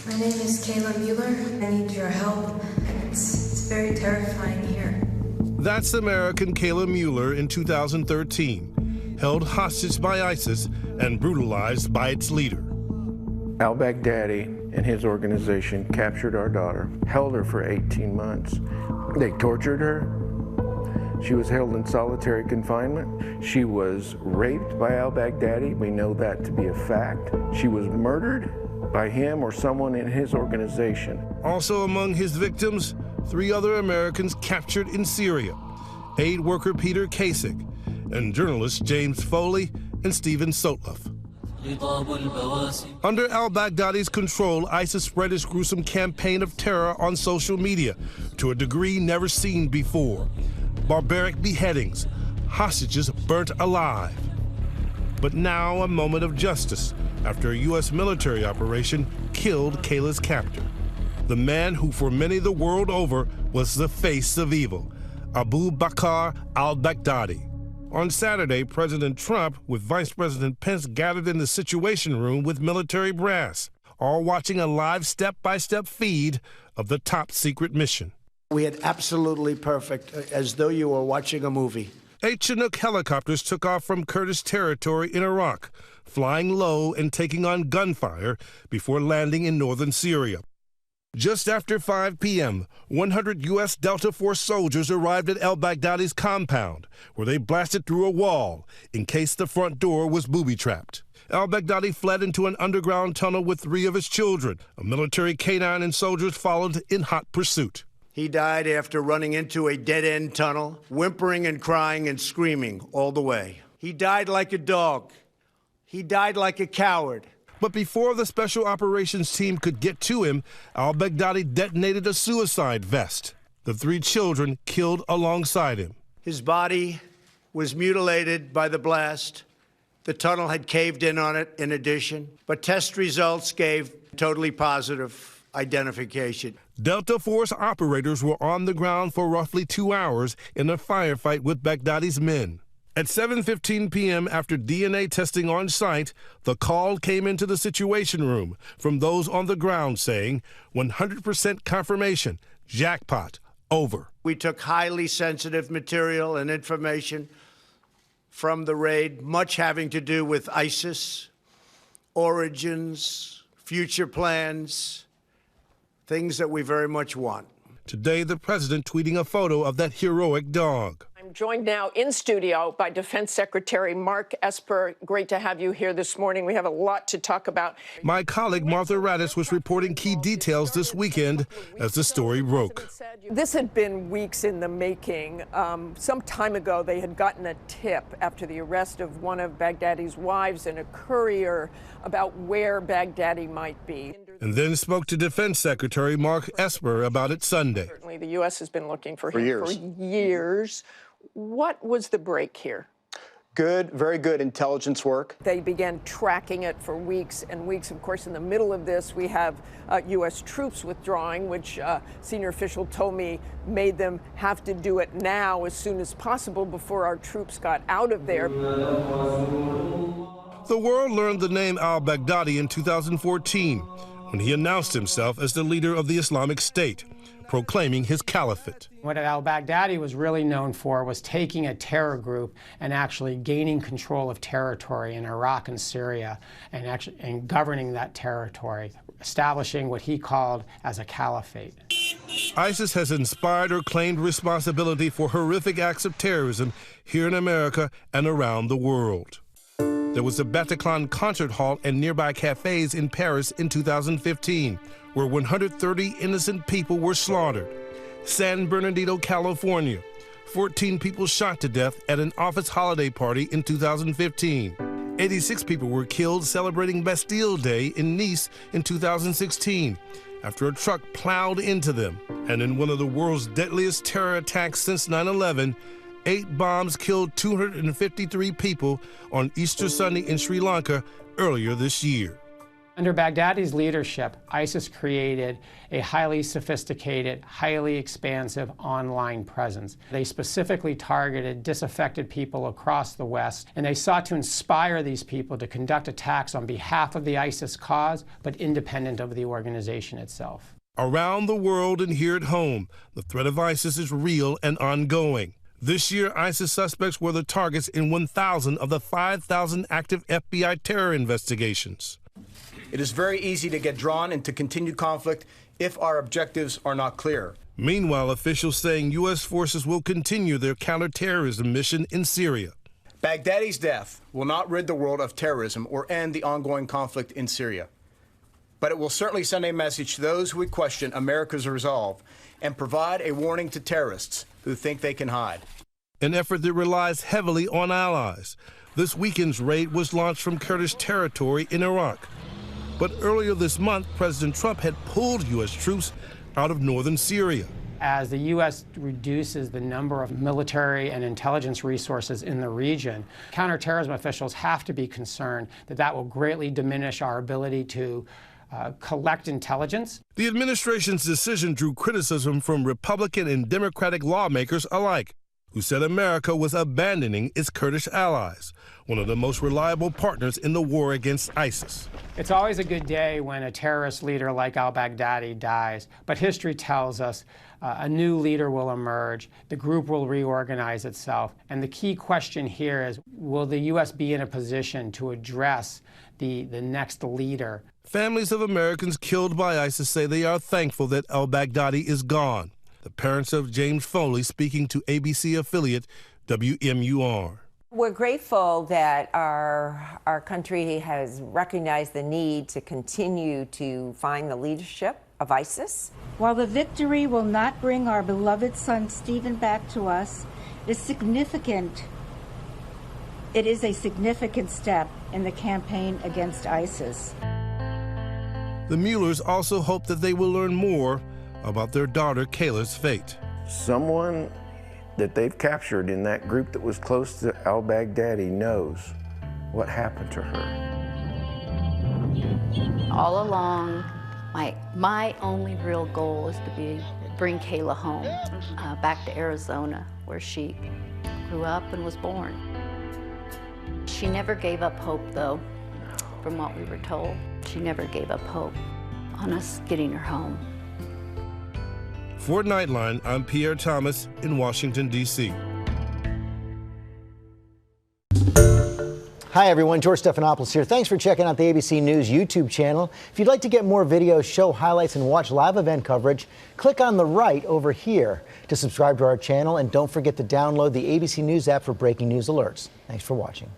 My name is Kayla Mueller. I need your help. It's very terrifying here. That's American Kayla Mueller in 2013, held hostage by ISIS and brutalized by its leader. Al-Baghdadi and his organization captured our daughter, held her for 18 months. They tortured her. She was held in solitary confinement. She was raped by Al-Baghdadi. We know that to be a fact. She was murdered by him or someone in his organization. Also among his victims, 3 other Americans captured in Syria: aid worker Peter Kasich and journalists James Foley and Stephen Sotloff. Under al-Baghdadi's control, ISIS spread its gruesome campaign of terror on social media to a degree never seen before. Barbaric beheadings, hostages burnt alive. But now a moment of justice after a U.S. military operation killed Kayla's captor, the man who for many the world over was the face of evil, Abu Bakr al-Baghdadi. On Saturday, President Trump with Vice President Pence gathered in the Situation Room with military brass, all watching a live step-by-step feed of the top-secret mission. We had absolutely perfect, as though you were watching a movie. 8 Chinook helicopters took off from Kurdish territory in Iraq, flying low and taking on gunfire before landing in northern Syria. Just after 5 p.m., 100 U.S. Delta Force soldiers arrived at al-Baghdadi's compound, where they blasted through a wall in case the front door was booby-trapped. Al-Baghdadi fled into an underground tunnel with 3 of his children. A military canine and soldiers followed in hot pursuit. He died after running into a dead-end tunnel, whimpering and crying and screaming all the way. He died like a dog. He died like a coward. But before the special operations team could get to him, al-Baghdadi detonated a suicide vest. The 3 children killed alongside him. His body was mutilated by the blast. The tunnel had caved in on it in addition, but test results gave totally positive identification. Delta Force operators were on the ground for roughly 2 hours in a firefight with Baghdadi's men. At 7:15 p.m., after DNA testing on site, the call came into the Situation Room from those on the ground saying, 100% confirmation, jackpot, over. We took highly sensitive material and information from the raid, much having to do with ISIS, origins, future plans, things that we very much want. Today, the president tweeting a photo of that heroic dog. I'm joined now in studio by Defense Secretary Mark Esper. Great to have you here this morning. We have a lot to talk about. My colleague Martha Raddatz was reporting key details this weekend as the story broke. This had been weeks in the making. Some time ago, they had gotten a tip after the arrest of one of Baghdadi's wives and a courier about where Baghdadi might be. And then spoke to Defense Secretary Mark Esper about it Sunday. Certainly, the U.S. has been looking for him for years. What was the break here? Good, very good intelligence work. They began tracking it for weeks and weeks. Of course, in the middle of this, we have U.S. troops withdrawing, which a senior official told me made them have to do it now as soon as possible before our troops got out of there. The world learned the name al-Baghdadi in 2014 when he announced himself as the leader of the Islamic State, proclaiming his caliphate. What al-Baghdadi was really known for was taking a terror group and actually gaining control of territory in Iraq and Syria and governing that territory, establishing what he called as a caliphate. ISIS has inspired or claimed responsibility for horrific acts of terrorism here in America and around the world. There was a Bataclan concert hall and nearby cafes in Paris in 2015, where 130 innocent people were slaughtered. San Bernardino, California, 14 people shot to death at an office holiday party in 2015. 86 people were killed celebrating Bastille Day in Nice in 2016 after a truck plowed into them. And in one of the world's deadliest terror attacks since 9/11, 8 bombs killed 253 people on Easter Sunday in Sri Lanka earlier this year. Under Baghdadi's leadership, ISIS created a highly sophisticated, highly expansive online presence. They specifically targeted disaffected people across the West, and they sought to inspire these people to conduct attacks on behalf of the ISIS cause, but independent of the organization itself. Around the world and here at home, the threat of ISIS is real and ongoing. This year, ISIS suspects were the targets in 1,000 of the 5,000 active FBI terror investigations. It is very easy to get drawn into continued conflict if our objectives are not clear. Meanwhile, officials saying U.S. forces will continue their counterterrorism mission in Syria. Baghdadi's death will not rid the world of terrorism or end the ongoing conflict in Syria. But it will certainly send a message to those who would question America's resolve and provide a warning to terrorists who think they can hide. An effort that relies heavily on allies. This weekend's raid was launched from Kurdish territory in Iraq. But earlier this month, President Trump had pulled U.S. troops out of northern Syria. As the U.S. reduces the number of military and intelligence resources in the region, counterterrorism officials have to be concerned that that will greatly diminish our ability to collect intelligence. The administration's decision drew criticism from Republican and Democratic lawmakers alike, who said America was abandoning its Kurdish allies, one of the most reliable partners in the war against ISIS. It's always a good day when a terrorist leader like al-Baghdadi dies, but history tells us a new leader will emerge, the group will reorganize itself, and the key question here is, will the U.S. be in a position to address the next leader? Families of Americans killed by ISIS say they are thankful that al-Baghdadi is gone. The parents of James Foley speaking to ABC affiliate WMUR. We're grateful that our country has recognized the need to continue to find the leadership of ISIS. While the victory will not bring our beloved son Stephen back to us, it is a significant step in the campaign against ISIS. The Muellers also hope that they will learn more about their daughter Kayla's fate. Someone that they've captured in that group that was close to al-Baghdadi knows what happened to her. All along, my only real goal is to bring Kayla home, back to Arizona, where she grew up and was born. She never gave up hope, though, from what we were told. She never gave up hope on us getting her home. For Nightline, I'm Pierre Thomas in Washington, D.C. Hi everyone, George Stephanopoulos here. Thanks for checking out the ABC News YouTube channel. If you'd like to get more videos, show highlights, and watch live event coverage, click on the right over here to subscribe to our channel, and don't forget to download the ABC News app for breaking news alerts. Thanks for watching.